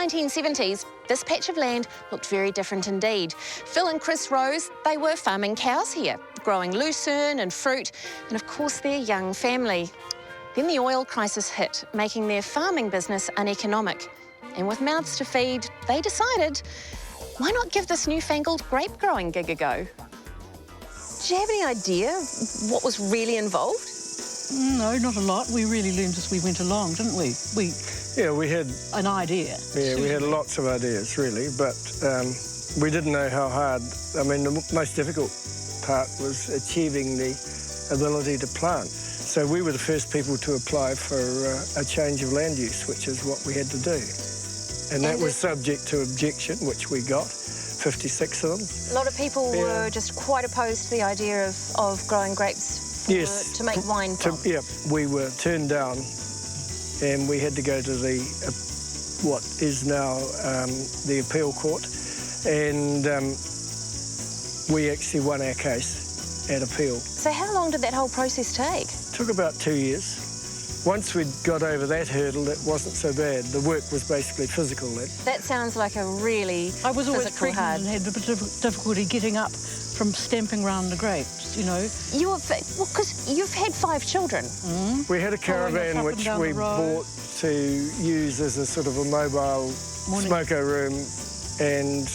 1970s, this patch of land looked very different indeed. Phil and Chris Rose, they were farming cows here, growing lucerne and fruit, and of course their young family. Then the oil crisis hit, making their farming business uneconomic. And with mouths to feed, they decided, why not give this newfangled grape growing gig a go? Do you have any idea what was really involved? No, not a lot. We really learned as we went along, didn't we? Yeah, we had an idea. Yeah, we had lots of ideas, really, but we didn't know how hard. I mean, the most difficult part was achieving the ability to plant. So we were the first people to apply for a change of land use, which is what we had to do. And that was subject to objection, which we got, 56 of them. A lot of people were just quite opposed to the idea of growing grapes to make wine from. Yeah, we were turned down, and we had to go to the what is now the appeal court, and we actually won our case at appeal. So how long did that whole process take? It took about 2 years. Once we'd got over that hurdle, it wasn't so bad. The work was basically physical then. That sounds like a really I was always physical pregnant and had a bit of difficulty getting up from stamping around the grapes, you know. Because you've had 5 children. We had a caravan which we bought to use as a sort of a mobile smoko room and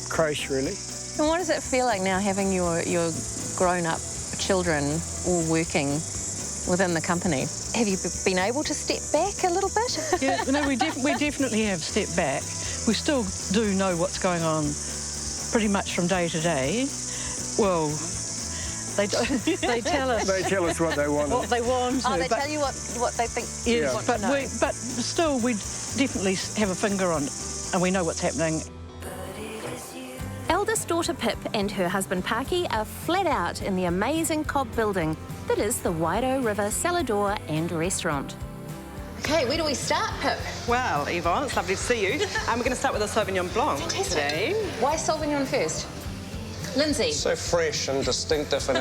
creche, really. And what does it feel like now having your grown-up children all working within the company? Have you been able to step back a little bit? Yeah, no, we definitely have stepped back. We still do know what's going on pretty much from day to day. Well, they tell us. They tell us what they want. What they want. Oh, they tell you what they think you want to know. But still, we definitely have a finger on it, and we know what's happening. Eldest daughter Pip and her husband Paki are flat out in the amazing cob building that is the Wairau River Cellar Door and Restaurant. Okay, where do we start, Pip? Well, Yvonne, it's lovely to see you. We're going to start with a Sauvignon Blanc today. Why Sauvignon first? Lindsay? So fresh and distinctive, and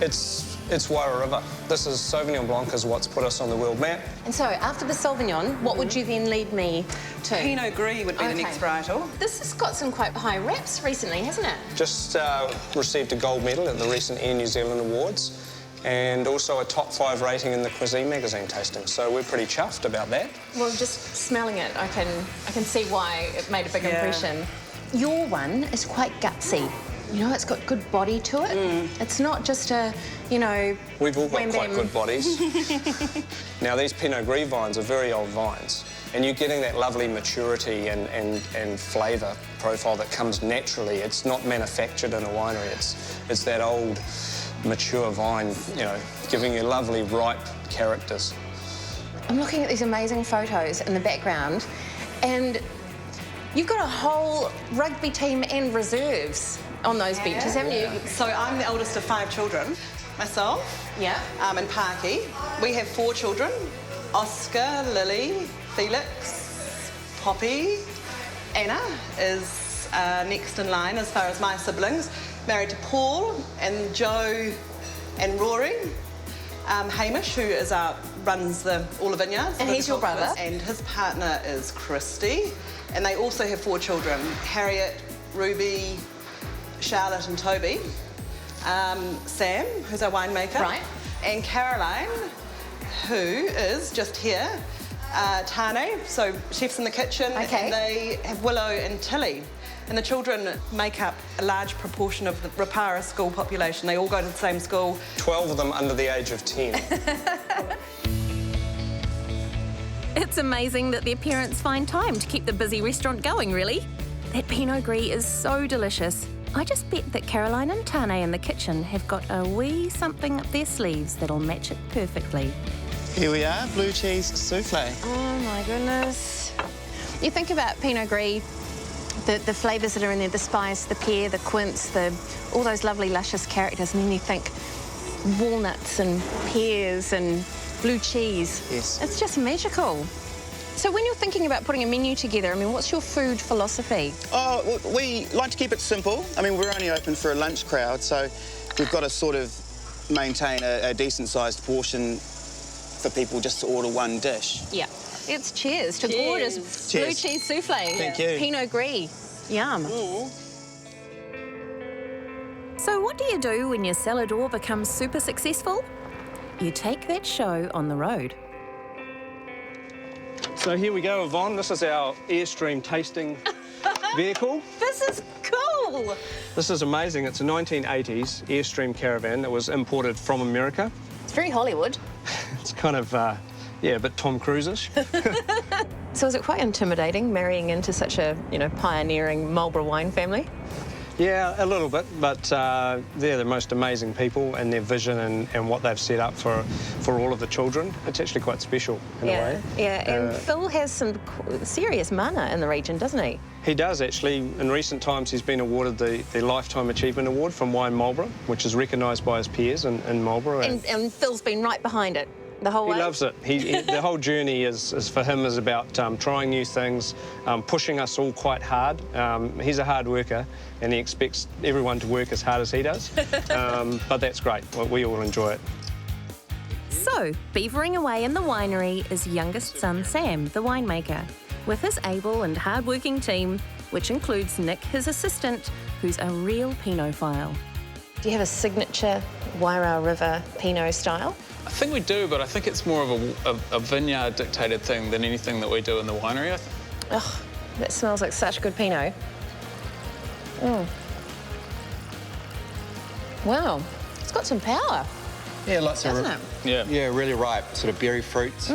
it's Wairau River. This is Sauvignon Blanc is what's put us on the world map. And so, after the Sauvignon, what would you then lead me to? Pinot Gris would be the next varietal. This has got some quite high reps recently, hasn't it? Just received a gold medal at the recent Air New Zealand Awards, and also a top 5 rating in the Cuisine magazine tasting. So we're pretty chuffed about that. Well, just smelling it, I can see why it made a big impression. Your one is quite gutsy. You know, it's got good body to it. It's not just a, you know... We've all got quite good bodies. Now, these Pinot Gris vines are very old vines, and you're getting that lovely maturity and flavour profile that comes naturally. It's not manufactured in a winery. It's that old, mature vine, you know, giving you lovely, ripe characters. I'm looking at these amazing photos in the background, and you've got a whole rugby team and reserves on those benches, haven't you? So I'm the oldest of 5 children. Myself, and Paki. We have 4 children. Oscar, Lily, Felix, Poppy. Anna is next in line as far as my siblings. Married to Paul and Joe and Rory. Hamish, who runs all the vineyards. And he's your brother? And his partner is Christy. And they also have 4 children, Harriet, Ruby, Charlotte and Toby. Sam, who's our winemaker. Right. And Caroline, who is just here. Tane, so chefs in the kitchen. Okay. And they have Willow and Tilly. And the children make up a large proportion of the Rapara school population. They all go to the same school. 12 of them under the age of 10. It's amazing that their parents find time to keep the busy restaurant going, really. That Pinot Gris is so delicious. I just bet that Caroline and Tane in the kitchen have got a wee something up their sleeves that'll match it perfectly. Here we are, blue cheese souffle. Oh my goodness. You think about Pinot Gris, the flavours that are in there, the spice, the pear, the quince, all those lovely luscious characters, and then you think walnuts and pears and blue cheese. Yes. It's just magical. So when you're thinking about putting a menu together, I mean, what's your food philosophy? Oh, we like to keep it simple. I mean, we're only open for a lunch crowd, so we've got to sort of maintain a decent-sized portion for people just to order one dish. Yeah. It's cheers to gorgeous blue cheese souffle. Thank you. Pinot Gris. Yum. So what do you do when your cellar door becomes super successful? You take that show on the road. So here we go, Yvonne. This is our Airstream tasting vehicle. This is cool. This is amazing. It's a 1980s Airstream caravan that was imported from America. It's very Hollywood. It's kind of, yeah, a bit Tom Cruise-ish. So is it quite intimidating marrying into such a, pioneering Marlborough wine family? Yeah, a little bit, but they're the most amazing people, and their vision and what they've set up for all of the children. It's actually quite special in a way. Yeah, and Phil has some serious mana in the region, doesn't he? He does, actually. In recent times, he's been awarded the Lifetime Achievement Award from Wine Marlborough, which is recognised by his peers in Marlborough. And Phil's been right behind it the whole way? He loves it. The whole journey is for him is about trying new things, pushing us all quite hard. He's a hard worker, and he expects everyone to work as hard as he does. But that's great. We all enjoy it. So, beavering away in the winery is youngest son Sam, the winemaker, with his able and hard-working team, which includes Nick, his assistant, who's a real Pinophile. Do you have a signature Wairau River Pinot style? I think we do, but I think it's more of a vineyard-dictated thing than anything that we do in the winery, I think. Oh, that smells like such good Pinot. Wow, it's got some power. Yeah, lots of... Doesn't it? Yeah, really ripe, sort of berry fruits.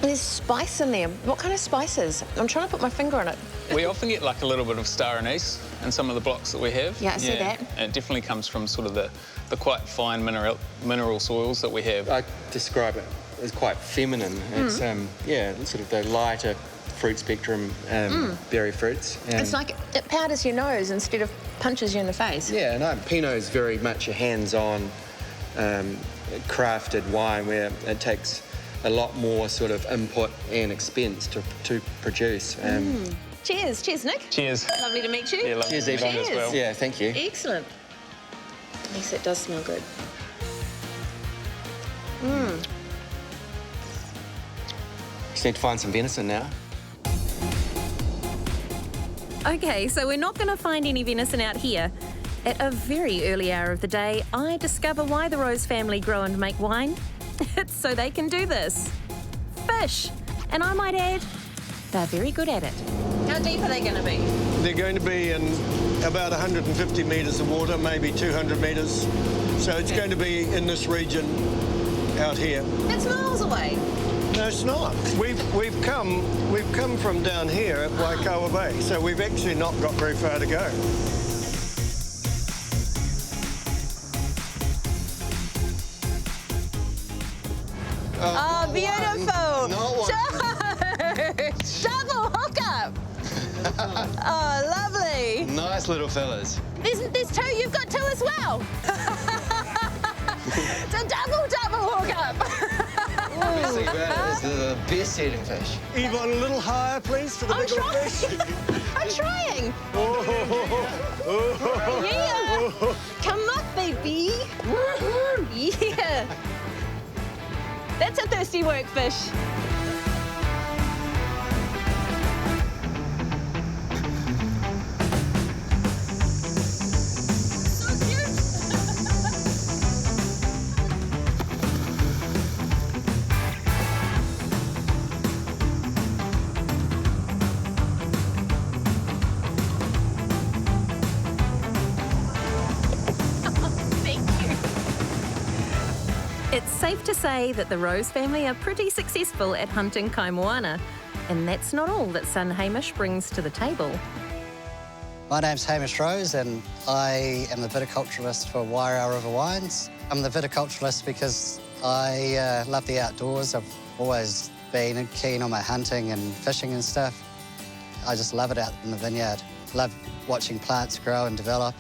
There's spice in there. What kind of spices? I'm trying to put my finger on it. We often get like a little bit of star anise in some of the blocks that we have. Yeah, I see that. And it definitely comes from sort of the quite fine mineral soils that we have. I describe it as quite feminine. It's, sort of the lighter fruit spectrum berry fruits. It's like it powders your nose instead of punches you in the face. Yeah, no, Pinot is very much a hands-on crafted wine where it takes a lot more sort of input and expense to produce. Cheers. Cheers, Nick. Cheers. Lovely to meet you. Yeah, lovely Cheers, Yvonne, as well. Yeah, thank you. Excellent. Yes, it does smell good. Just need to find some venison now. Okay, so we're not going to find any venison out here. At a very early hour of the day, I discover why the Rose family grow and make wine. It's so they can do this. Fish. And I might add, they're very good at it. How deep are they going to be? They're going to be in about 150 metres of water, maybe 200 metres. So it's going to be in this region out here. That's miles away. No, it's not. We've come from down here at Wairau Bay, so we've actually not got very far to go. Oh, beautiful. Not one. Double hookup. Oh, lovely. Nice little fellas. There's two. You've got two as well. It's a double hookup. Best thing about it is the best eating fish. Yvonne, a little higher, please, for the I'm bigger trying. fish. I'm trying. Yeah. Come up, baby. Yeah. That's a thirsty workfish. So cute. Thank you. It's safe to say that the Rose family are pretty successful at hunting kaimoana, and that's not all that son Hamish brings to the table. My name's Hamish Rose and I am the viticulturalist for Wairau River Wines. I'm the viticulturalist because I love the outdoors. I've always been keen on my hunting and fishing and stuff. I just love it out in the vineyard. Love watching plants grow and develop.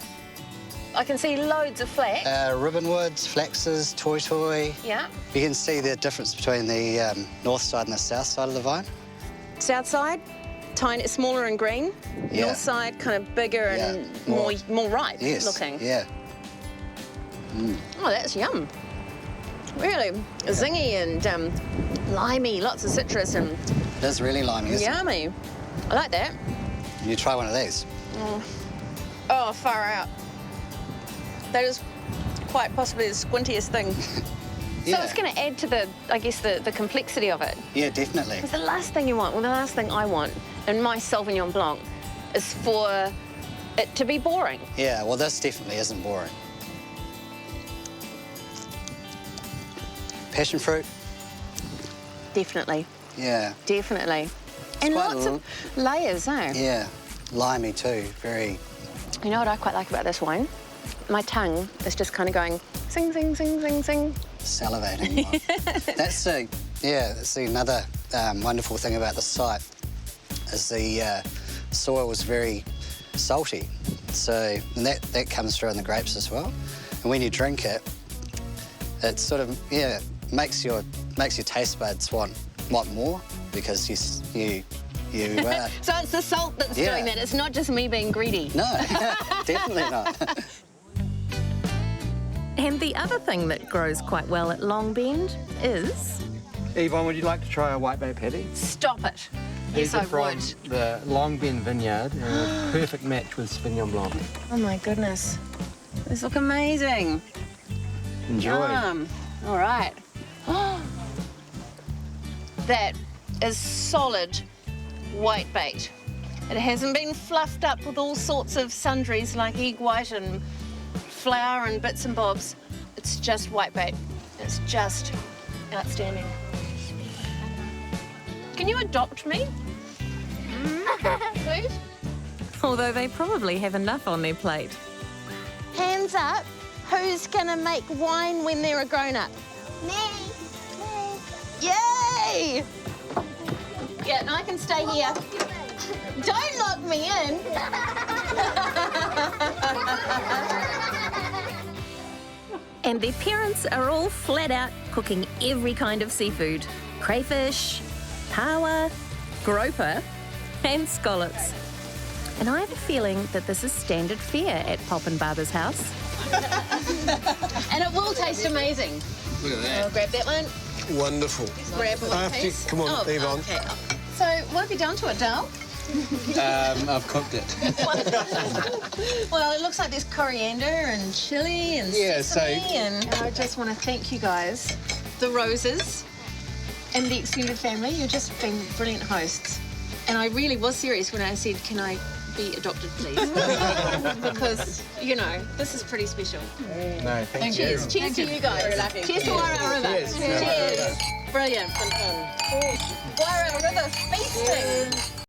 I can see loads of flax. Ribbonwoods, flaxes, toy. Yeah. You can see the difference between the north side and the south side of the vine. South side, tiny, smaller and green. Yeah. North side, kind of bigger and more ripe Yes. looking. Yeah. Oh, that's yum. really zingy and limey, lots of citrus and It is really limey, isn't it? yummy. I like that. You try one of these. Oh, far out. That is quite possibly the squintiest thing. Yeah. So it's going to add to the, I guess, the complexity of it. Yeah, definitely. Because the last thing you want, well, the last thing I want in my Sauvignon Blanc is for it to be boring. Yeah, well, this definitely isn't boring. Passion fruit? Definitely, Yeah. definitely. And quite lots of layers, eh? Yeah. Limey too, very... You know what I quite like about this wine? My tongue is just kind of going sing, sing, sing, sing, sing. salivating. That's the another wonderful thing about the site is the soil was very salty. So and that comes through in the grapes as well. And when you drink it, it sort of makes your taste buds want more because you So it's the salt that's doing that. It's not just me being greedy. No, definitely not. And the other thing that grows quite well at Long Bend is... Yvonne, would you like to try a white bay paddy? Stop it. These Yes, I are from would. the Long Bend vineyard, and a perfect match with Sauvignon Blanc. Oh, my goodness. These look amazing. Enjoy. All right. That is solid white bait. It hasn't been fluffed up with all sorts of sundries like egg white and flour and bits and bobs. It's just white bait. It's just outstanding. Can you adopt me? Please? Although they probably have enough on their plate. Hands up. Who's gonna make wine when they're a grown-up? Me. Yay! Yeah, and I can stay here. Don't lock me in. And their parents are all flat out cooking every kind of seafood. Crayfish, pawa, groper, and scallops. And I have a feeling that this is standard fare at Pop and Barbara's house. And it will taste amazing. Look at that. I'll grab that one. Wonderful. Grab one piece. Come on, Yvonne. Okay. So, what have you done to it, Dale? I've cooked it. Well, it looks like there's coriander and chilli and sesame, and I just want to thank you guys, the Roses and the extended family. You've just been brilliant hosts. And I really was serious when I said, can I be adopted, please? Because, you know, this is pretty special. No, thank you. Cheers. Cheers to you guys. Cheers to Wairau River. Cheers. Brilliant. Wairau River feasting.